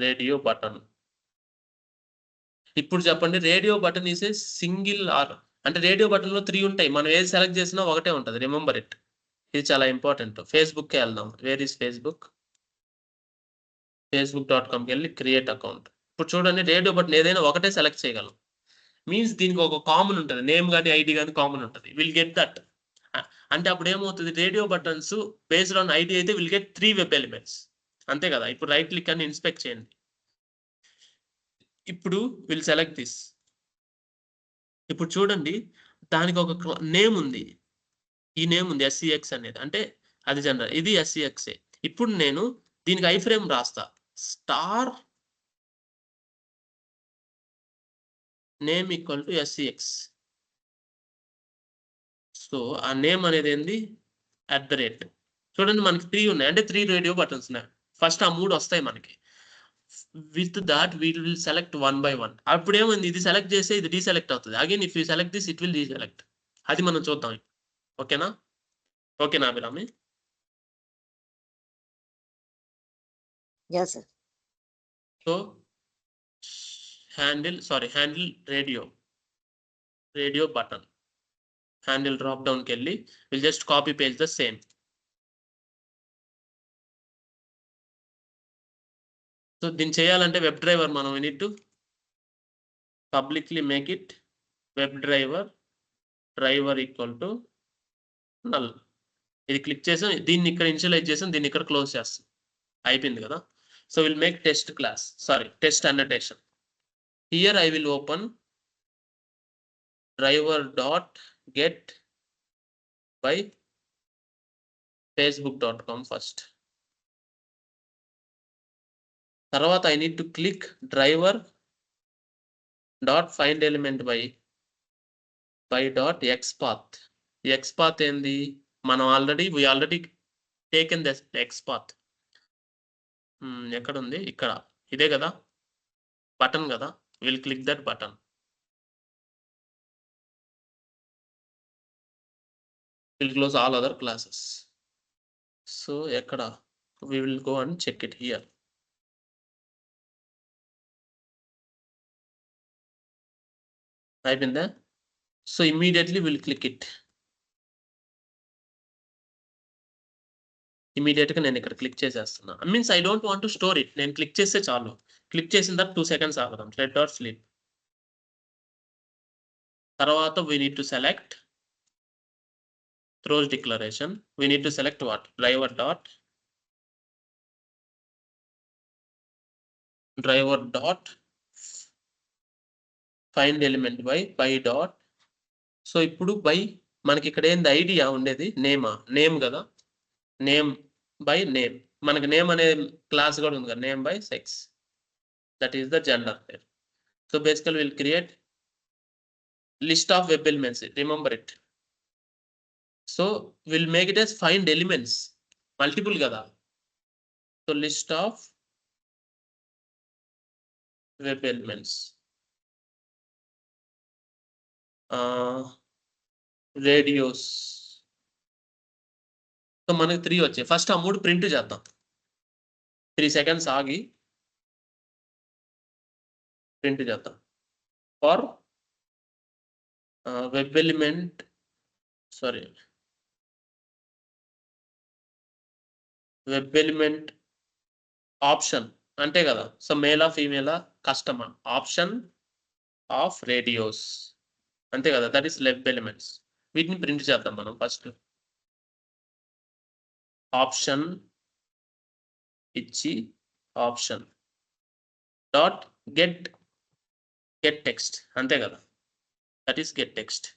radio button. ఇప్పుడు చెప్పండి, radio button is a single or, అంటే radio బటన్లో 3 ఉంటాయి. మనం ఏది సెలెక్ట్ చేసినా ఒకటే ఉంటుంది. Remember it. ఇది చాలా ఇంపార్టెంట్. ఫేస్బుక్కి వెళ్దాం. Where is Facebook? facebook.comకి వెళ్ళి క్రియేట్ అకౌంట్. ఇప్పుడు చూడండి, రేడియో బటన్ ఏదైనా ఒకటే సెలెక్ట్ చేయగలం. మీన్స్ దీనికి ఒక కామన్ ఉంటుంది, నేమ్ కానీ ఐడి కానీ కామన్ ఉంటుంది. Will get that. అంటే అప్పుడు ఏమవుతుంది, radio buttons based on ID అయితే విల్ గెట్ 3 వెబ్ ఎలిమెంట్స్. అంతే కదా? ఇప్పుడు రైట్ క్లిక్ అని ఇన్స్పెక్ట్ చేయండి. ఇప్పుడు విల్ సెలెక్ట్ దిస్. ఇప్పుడు చూడండి, దానికి ఒక నేమ్ ఉంది. ఈ నేమ్ ఉంది SCX అనేది, అంటే అది జనరల్. ఇది SCX. ఇప్పుడు నేను దీనికి ఐ ఫ్రేమ్ రాస్తా. Star name equal to SCX. So ఆ నేమ్ అనేది ఏంది? @ చూడండి, మనకి 3 ఉన్నాయి, అంటే 3 రేడియో బటన్స్ ఉన్నాయి. ఫస్ట్ ఆ 3 వస్తాయి మనకి. With that we will select 1 by 1. అప్పుడు ఏమైంది, ఇది సెలెక్ట్ చేస్తే ఇది డీసెలెక్ట్ అవుతుంది. Again if you select this it will deselect. అది మనం చూద్దాం. ఓకేనా? ఓకేనా Abhirami? Yes, sir. So handle radio button handle drop డౌన్కి వెళ్ళి will just copy paste the same. So దీన్ని చేయాలంటే వెబ్ డ్రైవర్ మనం need to publicly make it web driver equal to null. ఇది క్లిక్ చేసాం, దీన్ని ఇక్కడ ఇనిషియలైజ్ చేసాం, దీన్ని ఇక్కడ క్లోజ్ చేస్తాం. అయిపోయింది కదా? So will make test class, test annotation. Here I will open driver.get by facebook.com first. తర్వాత I need to click driver.findElement by .xpath. ఈ xpath ఏంది? మనం we already taken the xpath. ఎక్కడ ఉంది? ఇక్కడ. ఇదే కదా బటన్ కదా? Will click that button. Will close all other classes. So ఎక్కడ? we will go and check it here. అయిపోయిందా? So immediately will click it. ఇమీడియట్గా నేను ఇక్కడ క్లిక్ చేసేస్తున్నా. Means I don't want to store it. నేను click చేస్తే చాలు. Click చేసిన తర్వాత 2 seconds ఆగుదాం. thread.sleep. తర్వాత we need to select throws declaration. We need to select what? driver.findElement by dot. So ఇప్పుడు by మనకి ఇక్కడ ఏంది ఐడియా ఉండేది నేమ్ కదా, నేమ్ బై నేమ్. మనకి నేమ్ అనే క్లాస్ కూడా ఉంది కదా, name by sex, that is the gender పేర్. So basically will create list of web elements, remember it. So will make it as find elements, multiple కదా. So list of web elements, radios. So మనకి 3 వచ్చాయి. First ఆ 3 print చేద్దాం. 3 seconds ఆగి print చేద్దాం. For web element, sorry, web element option అంతే కదా. So మేలా ఫీమేలా కస్టమర్ ఆప్షన్ ఆఫ్ రేడియోస్ అంతే కదా, దట్ ఈస్ వెబ్ ఎలిమెంట్స్. వీటిని ప్రింట్ చేద్దాం మనం. ఫస్ట్ ఆప్షన్ ఇచ్చి ఆప్షన్ డాట్ గెట్ టెక్స్ట్ అంతే కదా, దట్ ఈస్ గెట్ టెక్స్ట్.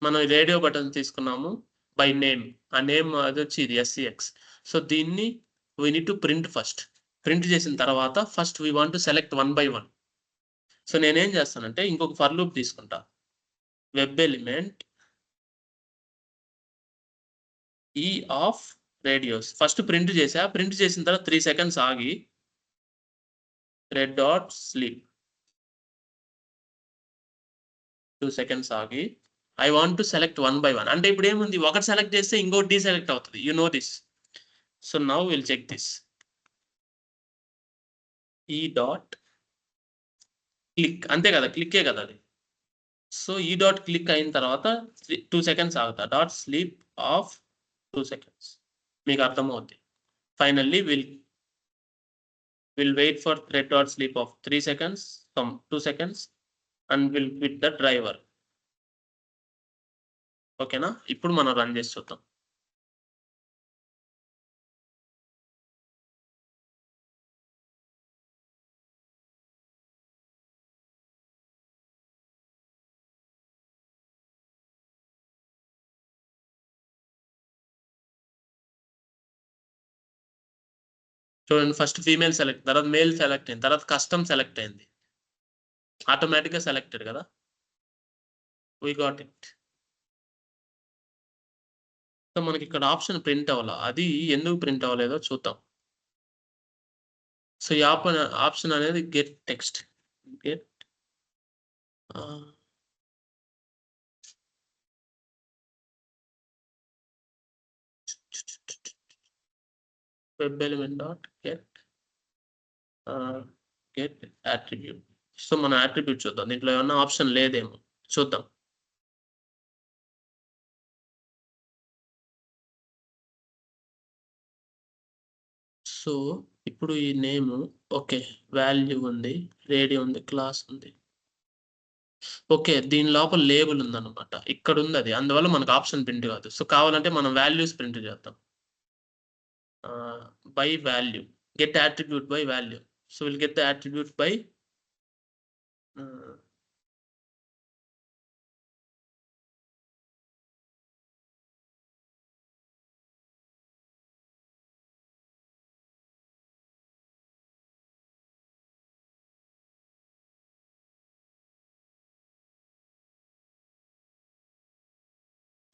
మనం రేడియో బటన్ తీసుకున్నాము బై నేమ్. ఆ నేమ్ అది వచ్చి ఇది SCX. సో దీన్ని we need to print first. Print చేసిన తర్వాత first we want to select 1 by 1. So నేనేం చేస్తానంటే ఇంకొక ఫర్ లూప్ తీసుకుంటా. వెబ్ ఎలిమెంట్ ఈ ఆఫ్ రేడియోస్ ఫస్ట్ ప్రింట్ చేసా. ప్రింట్ చేసిన తర్వాత 3 seconds ఆగి రెడ్ డాట్ స్లీప్ 2 seconds ఆగి I want to select 1 by 1. అంటే ఇప్పుడు ఏముంది, ఒకటి సెలెక్ట్ చేస్తే ఇంకోటి డీసెలెక్ట్ అవుతుంది. You know this. So now will check this. ఈ డాట్ క్లిక్ అంతే కదా, క్లిక్కే కదా అది. సో ఈ డాట్ క్లిక్ అయిన తర్వాత 2 seconds ఆగుతా. Dot sleep of 2 seconds. మీకు అర్థమవుద్ది. Finally will wait for thread dot sleep of 3 seconds, 2 seconds and will quit the driver. ఓకేనా, ఇప్పుడు మనం రన్ చేసి చూద్దాం. చూడండి, ఫస్ట్ ఫీమేల్ సెలెక్ట్, తర్వాత మేల్ సెలెక్ట్ అయింది, తర్వాత కస్టమ్ సెలెక్ట్ అయింది. ఆటోమేటిక్గా సెలెక్టెడ్ కదా, వీ గాట్ ఇట్. సో మనకి ఇక్కడ ఆప్షన్ ప్రింట్ అవ్వాలా, అది ఎందుకు ప్రింట్ అవ్వలేదో చూద్దాం. సో ఈ ఆప్షన్ అనేది get text, get web element dot get attribute. So మన అట్రిబ్యూట్ చూద్దాం, దీంట్లో ఏమన్నా ఆప్షన్ లేదేమో చూద్దాం. సో ఇప్పుడు ఈ నేమ్ ఓకే, వాల్యూ ఉంది, రేడియో ఉంది, క్లాస్ ఉంది. ఓకే, దీని లోపల లేబుల్ ఉందన్నమాట, ఇక్కడ ఉంది అది, అందువల్ల మనకు ఆప్షన్ ప్రింట్ కాదు. సో కావాలంటే మనం వాల్యూస్ ప్రింట్ చేద్దాం. By value, get attribute by value. So will get the attribute by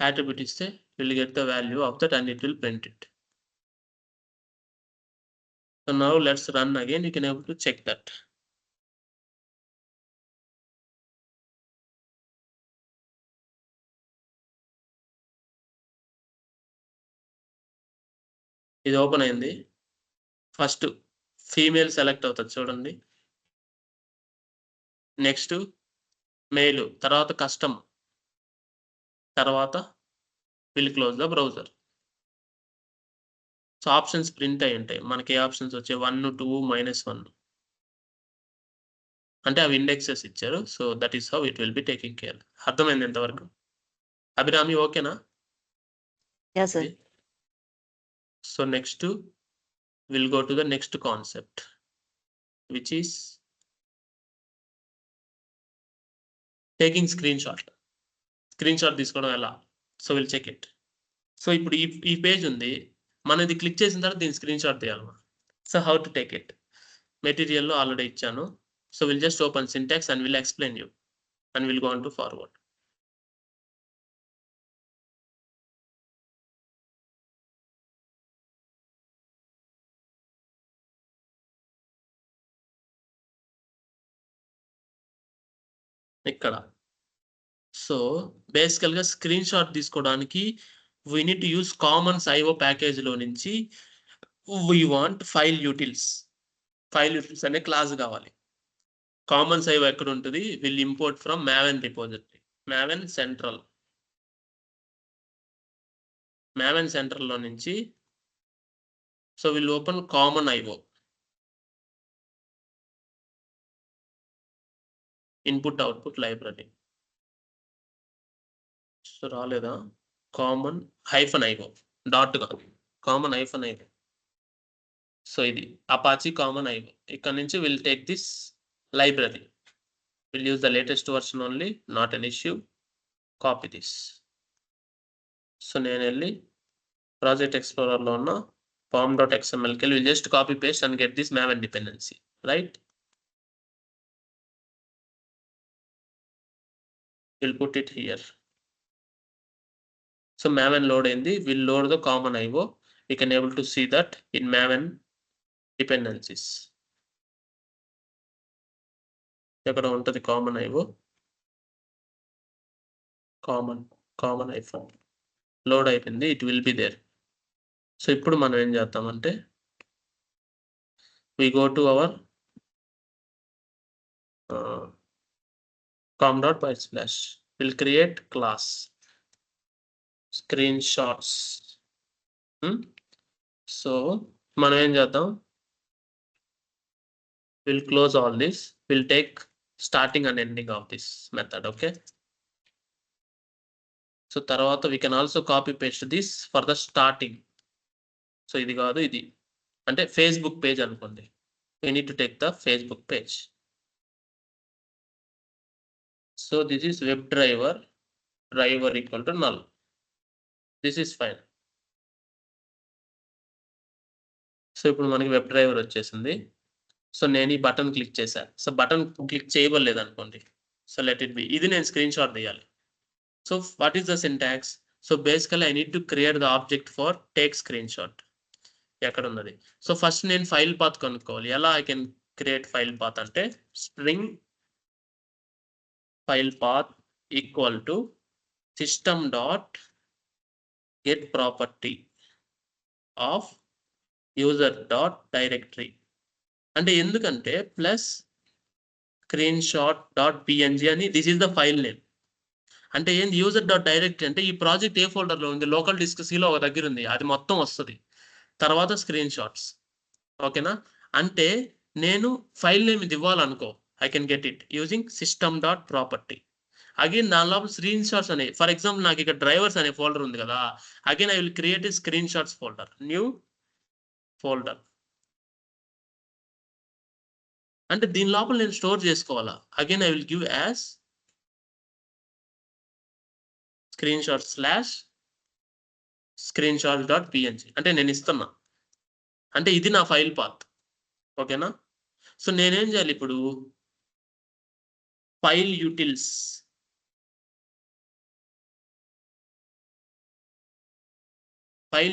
attribute ఇస్తే will get the value of that and it will print it. So now let's run again. You can able to check that. ఇది open అయింది. First female select అవుతుంది చూడండి, next male, తర్వాత custom, తర్వాత will close the browser. So options print అయి ఉంటాయి. మనకి ఏ options వచ్చాయి, 1, 2, -1 అంటే అవి ఇండెక్సెస్ ఇచ్చారు. So that is how it will be taking care. అర్థమైంది ఎంతవరకు? అభిరామి ఓకేనా? Yes, sir. So next we'll go to the next concept, which is taking screenshot తీసుకోవడం ఎలా? So will check it. So ఇప్పుడు ఈ పేజ్ ఉంది, మనం ఇది క్లిక్ చేసిన తర్వాత దీని స్క్రీన్ షాట్ తీయాలి. So how to take it? మెటీరియల్లో ఆల్రెడీ ఇచ్చాను. So will just open syntax and will explain you and will go on to forward. ఇక్కడ సో బేసికల్గా స్క్రీన్ షాట్ తీసుకోవడానికి we need to use commons IO ప్యాకేజ్లో నుంచి we want file యూటిల్స్ అనే class కావాలి. Commons IO ఎక్కడ ఉంటుంది? Will import from Maven repository, Maven సెంట్రల్లో నుంచి. So will open common IO, input output library. So రాలేదా? కామన్ -IO డాట్గా కామన్ -IO. సో ఇది అపాచీ కామన్ IO. ఇక్కడ నుంచి will take this library, will use the latest version only, not an issue. Copy this. So నేను వెళ్ళి project ఎక్స్ప్లోరర్లో ఉన్న form.xmlకి వెళ్ళి will just copy paste and get this Maven dependency, right? Will put it here. So Maven load అయింది. Will load the common IO. We can able to see that in Maven dependencies. ఎక్కడ ఉంటుంది common IO? Common IO load అయిపోయింది. It will be there. So ఇప్పుడు మనం ఏం చేద్దామంటే we go to our com.py/. will create class screenshots. So మనం ఏం చేద్దాం, we'll close all this, we'll take starting and ending of this method. Okay, so తర్వాత we can also copy paste this for the starting. So ఇది కాదు, ఇది అంటే Facebook page అనుకోండి. we need to take the Facebook page. So this is web driver equal to null. This is fine. So ఇప్పుడు మనకి web driver వచ్చేసింది. So నేను ఈ బటన్ క్లిక్ చేశాను. సో బటన్ క్లిక్ చేయబడలేదు అనుకోండి. So let it be. ఇది నేను స్క్రీన్ షాట్ తీయాలి. So what is the syntax? So basically I need to create the object for take screenshot. ఎక్కడ ఉన్నది? సో ఫస్ట్ నేను ఫైల్ పాత్ కనుక్కోవాలి. ఎలా I can create file path అంటే string file path equal to system.get property of user.directory. అంటే ఎందుకంటే plus screenshot.png అని this is the file name. అంటే ఏంది user.directory అంటే ఈ ప్రాజెక్ట్ ఏ ఫోల్డర్లో ఉంది, లోకల్ డిస్క్ సిలో ఒక దగ్గర ఉంది, అది మొత్తం వస్తుంది. తర్వాత స్క్రీన్ షాట్స్. ఓకేనా? అంటే నేను ఫైల్ నేమ్ ఇది ఇవ్వాలనుకో, I can get it using system.property. Again దాని లోపల స్క్రీన్ షాట్స్ అనే, ఫర్ ఎగ్జాంపుల్ నాకు ఇక్కడ డ్రైవర్స్ అనే ఫోల్డర్ ఉంది కదా, again I will create a screenshots folder, new folder. అంటే దీని లోపల నేను స్టోర్ చేసుకోవాలా. Again I will give as screenshot/screenshots.png. అంటే నేను ఇస్తున్నా, అంటే ఇది నా ఫైల్ పాత్. ఓకేనా? సో నేనేం చేయాలి ఇప్పుడు, ఫైల్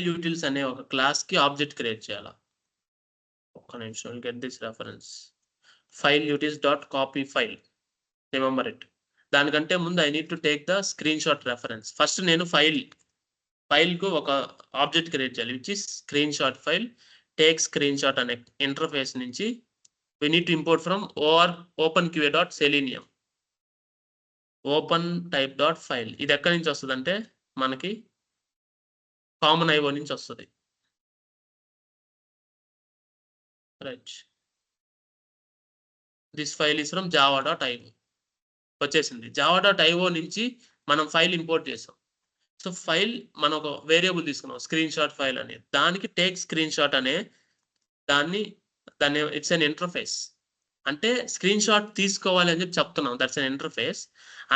యూటిల్స్ అనే ఒక క్లాస్ కి ఆబ్జెక్ట్ క్రియేట్ చేయాలా. ఒక్క నిమిషం, get this reference. File యూటిల్స్ dot copy file, remember it. దానికంటే ముందు I need to take the screen shot reference. First నేను ఫైల్ కు ఒక ఆబ్జెక్ట్ క్రియేట్ చేయాలి, which is screen shot file. Take screenshot అనే ఇంటర్ఫేస్ నుంచి we need to import from openqa.selenium open type.file. ఇది ఎక్కడి నుంచి వస్తుంది అంటే మనకి కామన్ IO నుంచి వస్తుంది. Right, this file is from java.io. వచ్చేసింది. java.io నుంచి మనం ఫైల్ ఇంపోర్ట్ చేసాం. సో ఫైల్ మనం ఒక వేరియబుల్ తీసుకున్నాం స్క్రీన్ షాట్ ఫైల్ అని, దానికి టేక్ స్క్రీన్ షాట్ అనే దాన్ని ఇట్స్ అన్ ఇంటర్ఫేస్. అంటే స్క్రీన్ షాట్ తీసుకోవాలి అని చెప్పి చెప్తున్నాం, that's an interface.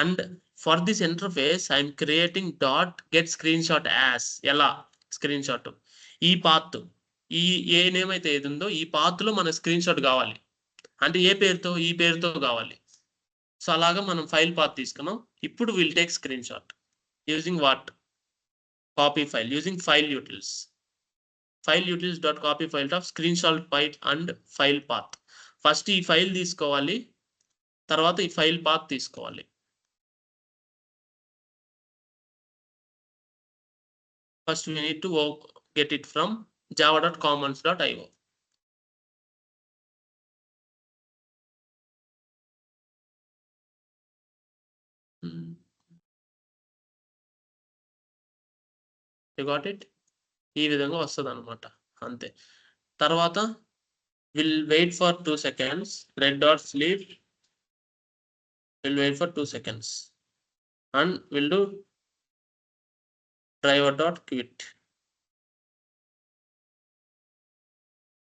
And for this interface I'm creating dot get screenshot as. ఎలా స్క్రీన్ షాట్ ఈ పాత్, ఈ ఏ నేమ్ అయితే ఏది ఉందో ఈ పాత్ లో మన స్క్రీన్ షాట్ కావాలి అంటే ఏ పేరుతో, ఈ పేరుతో కావాలి. సో అలాగా మనం ఫైల్ పాత్ తీసుకున్నాం. ఇప్పుడు will take screen shot using what, copy file, using file యూటిల్స్. File యూటిల్స్ dot copy file off screen shot file and file path. First ఈ ఫైల్ తీసుకోవాలి, తర్వాత ఈ ఫైల్ పాత్ తీసుకోవాలి. First we need to get it from java.commons.io. You got it? ఈ విధంగా వస్తుంది అనమాట, అంతే. తర్వాత will wait for 2 seconds, red dot sleep, will wait for 2 seconds and will do driver.quit.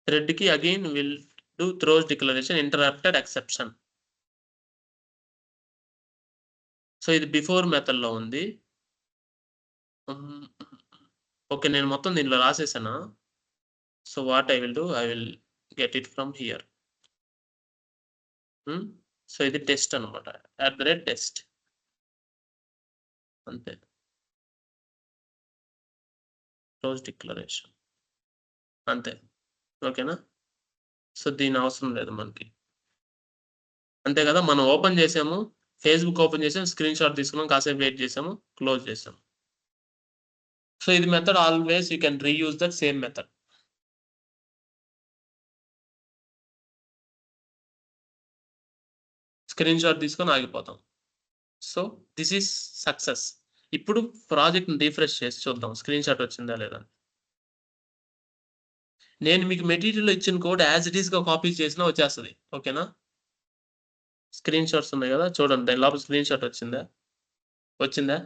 Thread కి again will do throws declaration interrupted exception. So ఇది before method లో ఉంది. ఓకే, నేను మొత్తం దీనిలో రాసేసానా? So what I will do, I will get it from here. So ఇది test అనమాట, @test అంతే. క్లోజ్ డిక్లరేషన్ అంతే, ఓకేనా? సో దీని అవసరం లేదు మనకి, అంతే కదా. మనం ఓపెన్ చేసాము, ఫేస్బుక్ ఓపెన్ చేసాము, స్క్రీన్ షాట్ తీసుకున్నాం, కాసేపు వెయిట్ చేసాము, క్లోజ్ చేసాము. సో ఇది method always you can reuse that same method. Screenshot తీసుకొని ఆగిపోతాం. So this is success. ఇప్పుడు ప్రాజెక్ట్ రిఫ్రెష్ చేసి చూద్దాం స్క్రీన్ షాట్ వచ్చిందా లేదా. నేను మీకు మెటీరియల్ ఇచ్చిన కోడ్ యాజ్ ఇట్ ఈస్ గా కాపీ చేసినా వచ్చేస్తుంది, ఓకేనా? స్క్రీన్ షాట్స్ ఉన్నాయి కదా, చూడండి దాని లోపల స్క్రీన్ షాట్ వచ్చిందా?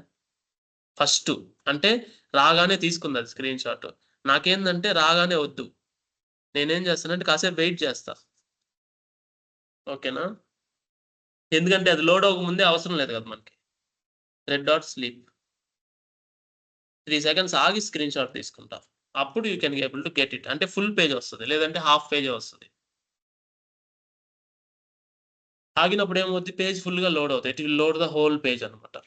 ఫస్ట్ అంటే రాగానే తీసుకుంది అది స్క్రీన్ షాట్. నాకేందంటే రాగానే వద్దు, నేనేం చేస్తానంటే కాసేపు వెయిట్ చేస్తా, ఓకేనా? ఎందుకంటే అది లోడ్ అవ్వక ముందే అవసరం లేదు కదా మనకి. రెడ్ డాట్ స్లీప్ 3 seconds ఆగి స్క్రీన్ షాట్ తీసుకుంటా, అప్పుడు you can able to get it. అంటే ఫుల్ పేజ్ వస్తుంది, లేదంటే హాఫ్ పేజ్ వస్తుంది. ఆగినప్పుడు ఏమవుతుంది, పేజ్ ఫుల్ గా లోడ్ అవుతుంది, it will load the whole page అనమాట.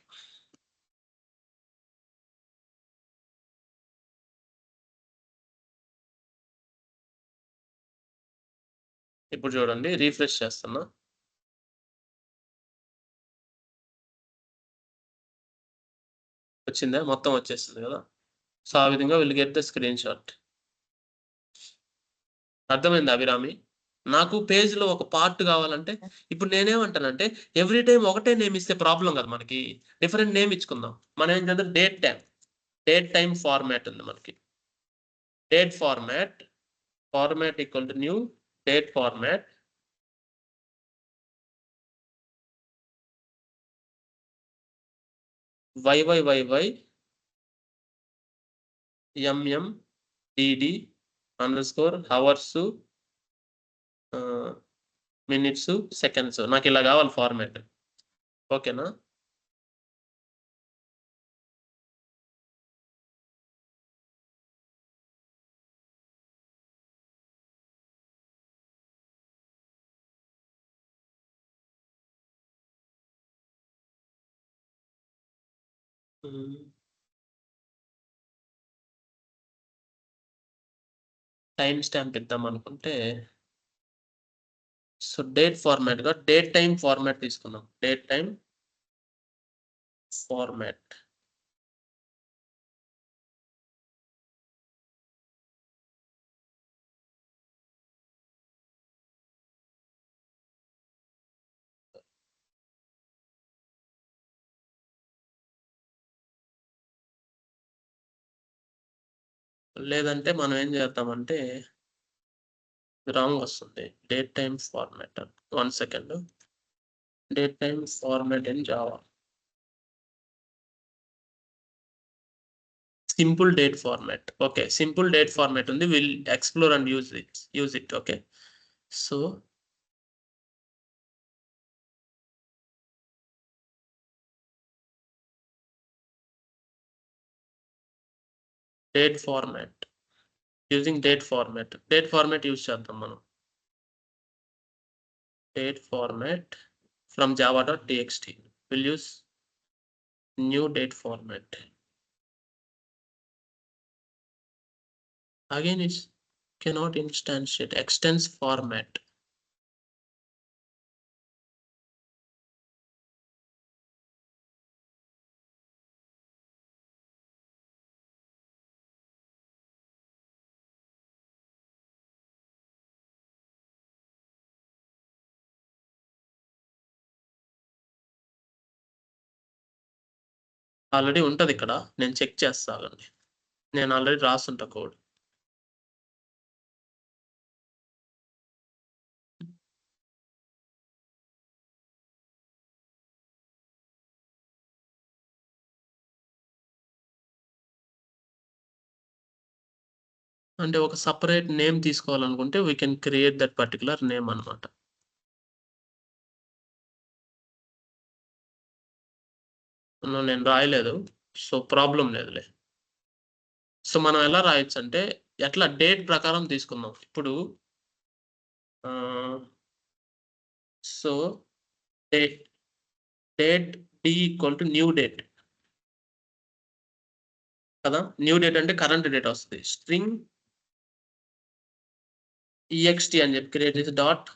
ఇప్పుడు చూడండి, రీఫ్రెష్ చేస్తున్నా, వచ్చిందా? మొత్తం వచ్చేస్తుంది కదా. సో ఆ విధంగా will get the screen shot. అర్థమైంది అభిరామి? నాకు పేజ్ లో ఒక పార్ట్ కావాలంటే ఇప్పుడు నేనేమంటానంటే ఎవ్రీ టైం ఒకటే నేమ్ ఇస్తే ప్రాబ్లం కదా మనకి, డిఫరెంట్ నేమ్ ఇచ్చుకుందాం. మనం ఏం చేద్దాం, డేట్ టైం ఫార్మాట్ ఉంది మనకి. Date format equal to new date format, YYYY MMDD underscore hours minutes seconds. నాకు ఇలా కావాలి ఫార్మాట్, ఓకేనా? టైం స్టాంప్ ఇద్దాం అనుకుంటే, సో డేట్ ఫార్మాట్ గా డేట్ టైం ఫార్మాట్ తీసుకున్నాం. డేట్ టైం ఫార్మాట్ లేదంటే మనం ఏం చేద్దామంటే రాంగ్ వస్తుంది. Date time format 1 second, date time format in Java. Simple date format. Okay, simple date format ఉంది. Will explore and use it. Okay, so date format, using date format use చేద్దాం మనం. date format from java.txt. We'll use new date format. Again, it cannot instantiate extends format. Already ఉంటది ఇక్కడ, నేను check చేస్తానండి. నేను already రాసుంటా code. అంటే ఒక separate name తీసుకోవాలనుకుంటే we can create that particular name అనమాట. నేను రాయలేదు, సో ప్రాబ్లం లేదులే. సో మనం ఎలా రాయొచ్చు అంటే, ఎట్లా డేట్ ప్రకారం తీసుకుందాం ఇప్పుడు. So date D equal to new date కదా. న్యూ డేట్ అంటే కరెంట్ డేట్ వస్తుంది. స్ట్రింగ్ ext అని చెప్పి క్రియేట్ చేసి డాట్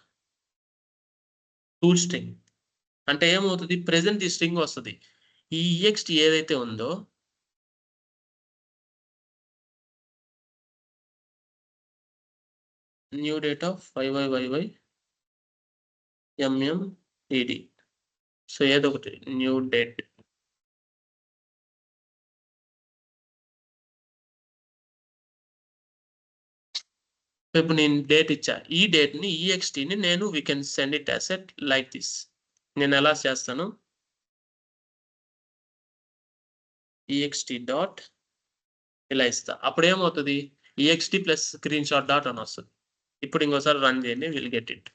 టు స్ట్రింగ్ అంటే ఏమవుతుంది, ప్రెసెంట్ ఈ స్ట్రింగ్ వస్తుంది. ఈ ext ఏదైతే ఉందో new date of YYYYMMED. So ఏదో ఒకటి న్యూ డేట్. ఇప్పుడు నేను డేట్ ఇచ్చా, ఈ డేట్ ని ext ని నేను we can send it as at like this. నేను ఎలా చేస్తాను, ext డాట్ ఇలా ఇస్తా. అప్పుడు ఏమవుతుంది, ext plus screenshot dot అని వస్తుంది. ఇప్పుడు ఇంకోసారి రన్ చేయండి, will get it.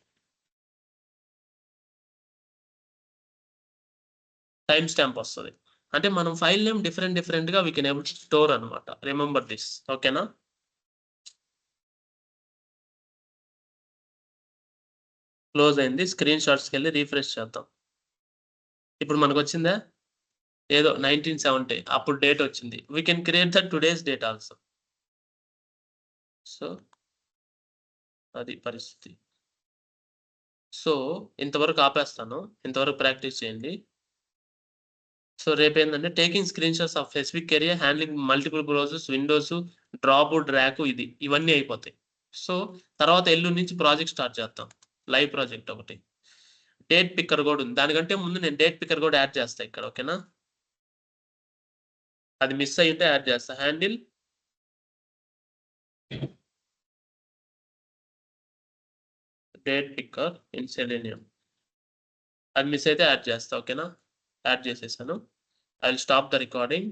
Timestamp వస్తుంది. అంటే మనం ఫైల్ నేమ్ డిఫరెంట్ గా we can able to store అనమాట. Remember this. ఓకేనా. క్లోజ్ అయింది. స్క్రీన్ షాట్స్కి వెళ్ళి రీఫ్రెష్ చేద్దాం. ఇప్పుడు మనకు వచ్చిందా, ఏదో 1970 అప్పుడు డేట్ వచ్చింది. We can create the today's date also. So అది పరిస్థితి. సో ఇంతవరకు ఆపేస్తాను, ఇంతవరకు ప్రాక్టీస్ చేయండి. సో రేపు ఏంటంటే taking screen shots of specific area, handling multiple browsers, Windows, drop, drag, ఇవన్నీ అయిపోతాయి. సో తర్వాత ఎల్లుండి నుంచి ప్రాజెక్ట్ స్టార్ట్ చేద్దాం, లైవ్ ప్రాజెక్ట్ ఒకటి. డేట్ పిక్కర్ కూడా ఉంది, దానికంటే ముందు నేను డేట్ పిక్కర్ కూడా యాడ్ చేస్తా ఇక్కడ. ఓకేనా, అది మిస్ అయితే యాడ్ చేస్తా. Handle date picker in selenium, అది మిస్ అయితే యాడ్ చేస్తా. ఓకేనా, యాడ్ చేసేసాను. I will stop the recording.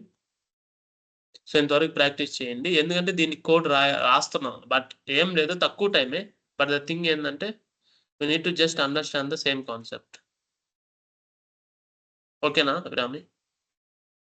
So ఇంతవరకు ప్రాక్టీస్ చేయండి, ఎందుకంటే దీన్ని కోడ్ రాస్తున్నాం, బట్ ఏం లేదు, తక్కువ టైమే. బట్ ద థింగ్ ఏంటంటే we need to just understand the same concept. ఓకేనా అభిరామి.